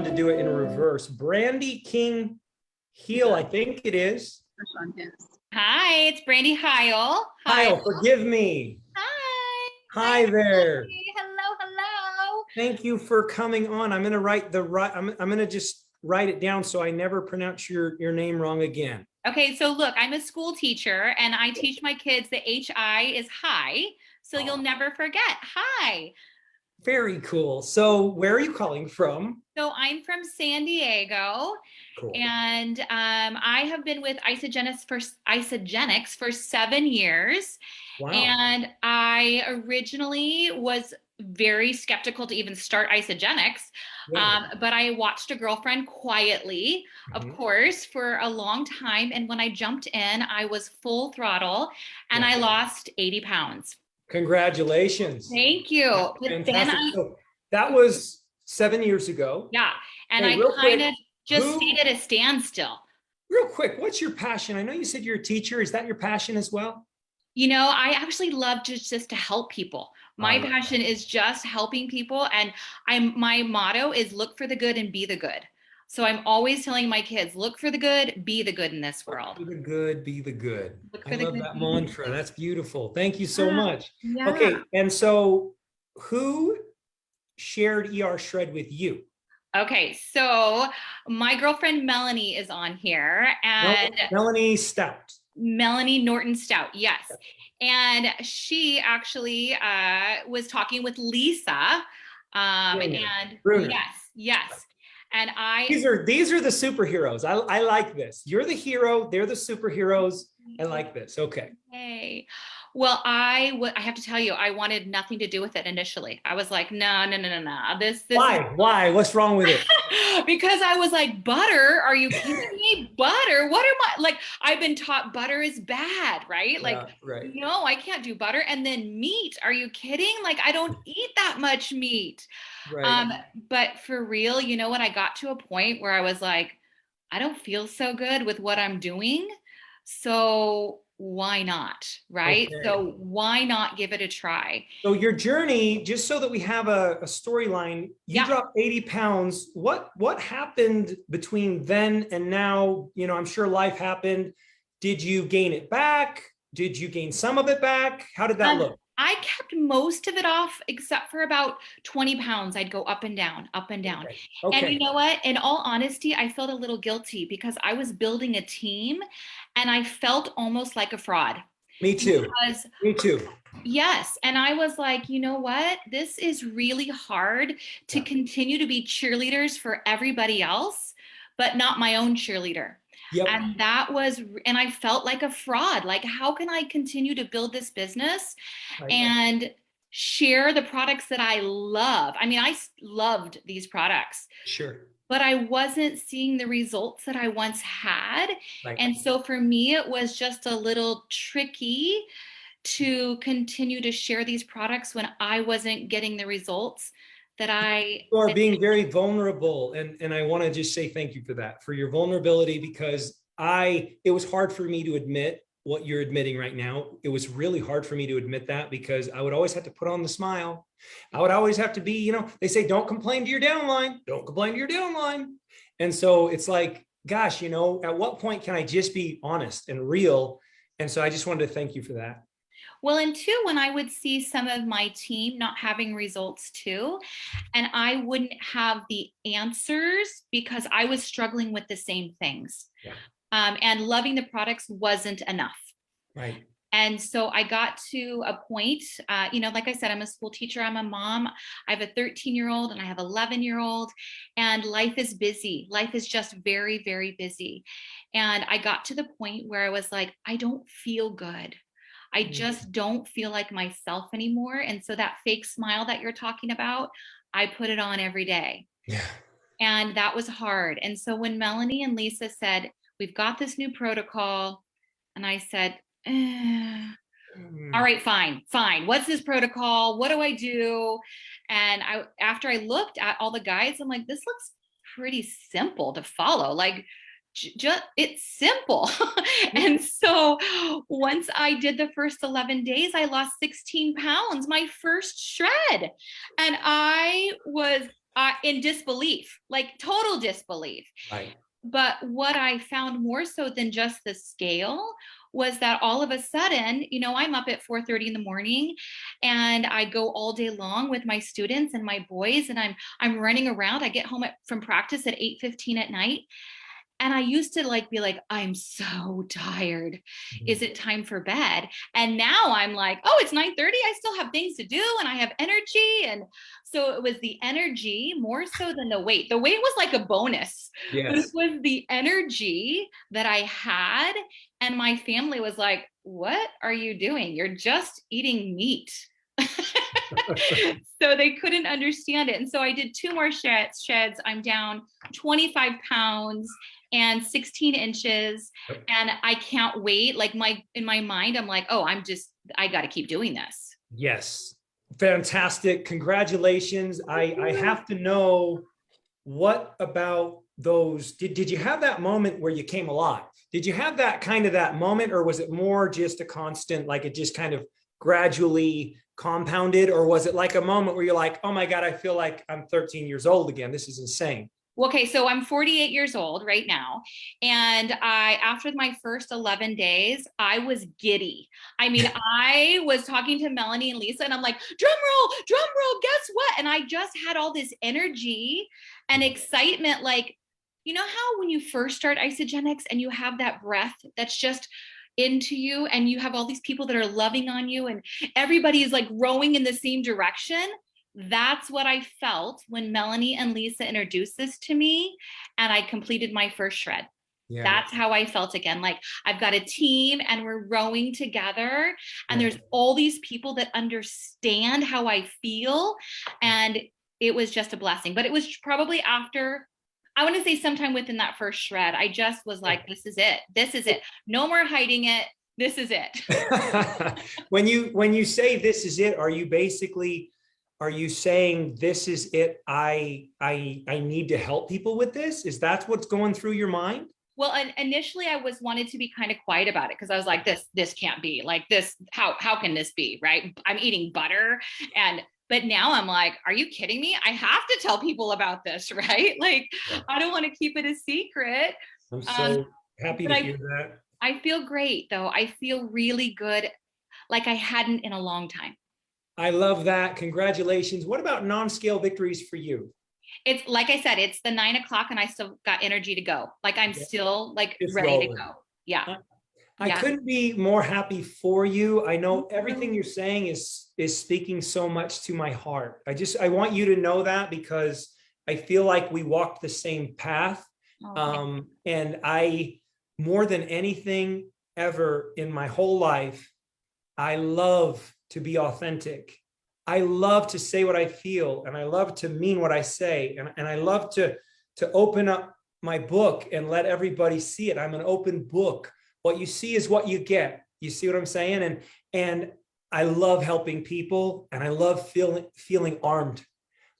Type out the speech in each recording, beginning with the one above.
fun to do it in reverse. Brandy King Hiel, I think it is. Hi, it's Brandy Hiel. Hiel, forgive me. Hi. Hi there. Hello, hello. Thank you for coming on. I'm gonna just write it down so I never pronounce your name wrong again. Okay, so look, I'm a school teacher and I teach my kids that HI is hi, so you'll never forget. Hi. Very cool. So where are you calling from? So I'm from San Diego. Cool. And I have been with Isagenix for 7 years. Wow. And I originally was very skeptical to even start Isagenix, but I watched a girlfriend quietly, of course, for a long time. And when I jumped in, I was full throttle and I lost 80 pounds. Congratulations. Thank you. But then so that was 7 years ago. Yeah. And I kind of just stayed at a standstill. Real quick, what's your passion? I know you said you're a teacher. Is that your passion as well? You know, I actually love just to help people. My passion is just helping people. And my motto is look for the good and be the good. So I'm always telling my kids, look for the good, be the good in this world. Look for the good, be the good. I love that mantra. That's beautiful. Thank you so much. Yeah. Okay, and so who shared ER Shred with you? Okay, so my girlfriend Melanie is on here, and Melanie Stout. Melanie Norton Stout, yes. And she actually was talking with Lisa, and yes. And these are the superheroes. I like this. You're the hero, they're the superheroes. I like this. Okay. Hey. Well, I have to tell you, I wanted nothing to do with it initially. I was like, no. This Why? What's wrong with it? Because I was like, butter? Are you kidding me? Butter? What am I like? I've been taught butter is bad, right? Like, no, I can't do butter. And then meat. Are you kidding? Like, I don't eat that much meat. Right. But for real, you know what? I got to a point where I was like, I don't feel so good with what I'm doing. So why not, right? Okay. So why not give it a try? So your journey, just so that we have a storyline, you dropped 80 pounds. What happened between then and now? You know, I'm sure life happened. Did you gain it back? Did you gain some of it back? How did that look? I kept most of it off, except for about 20 pounds. I'd go up and down, up and down. Okay. And you know what? In all honesty, I felt a little guilty because I was building a team and I felt almost like a fraud. Me too. Me too. Yes. And I was like, you know what? This is really hard to continue to be cheerleaders for everybody else, but not my own cheerleader. Yep. And I felt like a fraud. Like, how can I continue to build this business and share the products that I love? I mean, I loved these products. Sure. But I wasn't seeing the results that I once had. Right. And so for me, it was just a little tricky to continue to share these products when I wasn't getting the results that You are being very vulnerable. And I want to just say thank you for that, for your vulnerability, because it was hard for me to admit what you're admitting right now. It was really hard for me to admit that because I would always have to put on the smile. I would always have to be, you know, they say, don't complain to your downline. Don't complain to your downline. And so it's like, gosh, you know, at what point can I just be honest and real? And so I just wanted to thank you for that. Well, and two, when I would see some of my team not having results too, and I wouldn't have the answers because I was struggling with the same things. Yeah. And loving the products wasn't enough. Right. And so I got to a point, you know, like I said, I'm a school teacher, I'm a mom, I have a 13-year-old and I have 11-year-old, and life is busy. Life is just very, very busy. And I got to the point where I was like, I don't feel good. I just don't feel like myself anymore. And so that fake smile that you're talking about, I put it on every day. Yeah. And that was hard. And so when Melanie and Lisa said, we've got this new protocol, and I said, all right, fine. What's this protocol? What do I do? And after I looked at all the guides, I'm like, this looks pretty simple to follow. Like, it's simple. And so once I did the first 11 days, I lost 16 pounds, my first shred. And I was in disbelief, like total disbelief. Right. But what I found more so than just the scale was that all of a sudden, you know, I'm up at 4:30 in the morning and I go all day long with my students and my boys, and I'm running around. I get home from practice at 8:15 at night. And I used to like be like, I'm so tired. Is it time for bed? And now I'm like, oh, it's 9:30. I still have things to do and I have energy. And so it was the energy more so than the weight. The weight was like a bonus. Yes. But it was the energy that I had. And my family was like, what are you doing? You're just eating meat. So they couldn't understand it. And so I did 2 more sheds. I'm down 25 pounds and 16 inches. And I can't wait. Like in my mind, I'm like, oh, I got to keep doing this. Yes. Fantastic. Congratulations. I have to know, what about those, did you have that moment where you came alive? Did you have that moment, or was it more just a constant, like it just kind of gradually compounded, or was it like a moment where you're like, oh my God, I feel like I'm 13 years old again. This is insane. Okay, so I'm 48 years old right now. And after my first 11 days, I was giddy. I mean, I was talking to Melanie and Lisa and I'm like, drum roll, guess what? And I just had all this energy and excitement. Like, you know how when you first start Isogenics and you have that breath that's just into you and you have all these people that are loving on you and everybody is like rowing in the same direction? That's what I felt when Melanie and Lisa introduced this to me and I completed my first shred. Yeah. That's how I felt again. Like I've got a team and we're rowing together and there's all these people that understand how I feel. And it was just a blessing, but it was probably after, I want to say sometime within that first shred, I just was like, this is it. This is it. No more hiding it. This is it. When you say this is it, are you saying this is it? I need to help people with this. Is that what's going through your mind? Well, initially I wanted to be kind of quiet about it because I was like, this can't be like this. How can this be? Right. I'm eating butter. But now I'm like, are you kidding me? I have to tell people about this, right? Like, I don't want to keep it a secret. I'm so happy to hear that. I feel great though. I feel really good. Like I hadn't in a long time. I love that. Congratulations. What about non-scale victories for you? It's like I said, it's the 9 o'clock and I still got energy to go. Like I'm still like ready to go. Yeah. I couldn't be more happy for you. I know everything you're saying is speaking so much to my heart. I want you to know that because I feel like we walked the same path. And I, more than anything ever in my whole life, I love to be authentic. I love to say what I feel and I love to mean what I say. And I love to open up my book and let everybody see it. I'm an open book. What you see is what you get. You see what I'm saying? And I love helping people and I love feeling armed.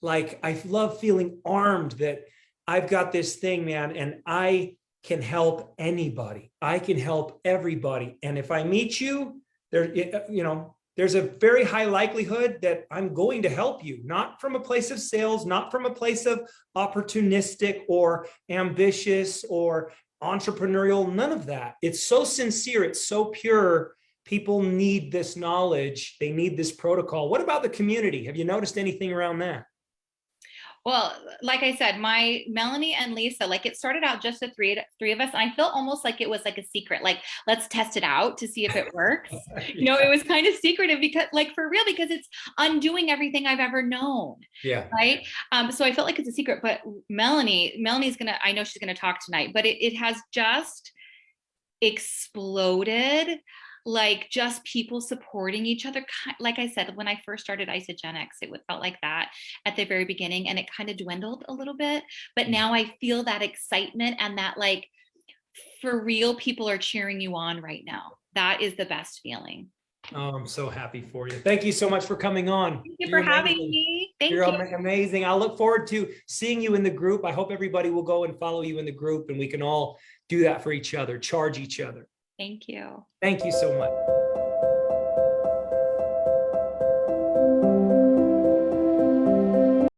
Like I love feeling armed that I've got this thing, man, and I can help anybody. I can help everybody. And if I meet you, there's a very high likelihood that I'm going to help you, not from a place of sales, not from a place of opportunistic or ambitious or entrepreneurial, none of that. It's so sincere. It's so pure. People need this knowledge. They need this protocol. What about the community? Have you noticed anything around that? Well, like I said, my Melanie and Lisa, like it started out just the three of us. And I felt almost like it was like a secret, like, let's test it out to see if it works. You know, it was kind of secretive because like for real, because it's undoing everything I've ever known. Yeah. Right. So I felt like it's a secret, but Melanie's I know she's going to talk tonight, but it has just exploded. Like just people supporting each other. Like I said, when I first started Isogenics, it felt like that at the very beginning and it kind of dwindled a little bit. But now I feel that excitement and that like for real, people are cheering you on right now. That is the best feeling. Oh, I'm so happy for you. Thank you so much for coming on. Thank you for having me. Thank you. You're amazing. I look forward to seeing you in the group. I hope everybody will go and follow you in the group and we can all do that for each other, charge each other. Thank you. Thank you so much.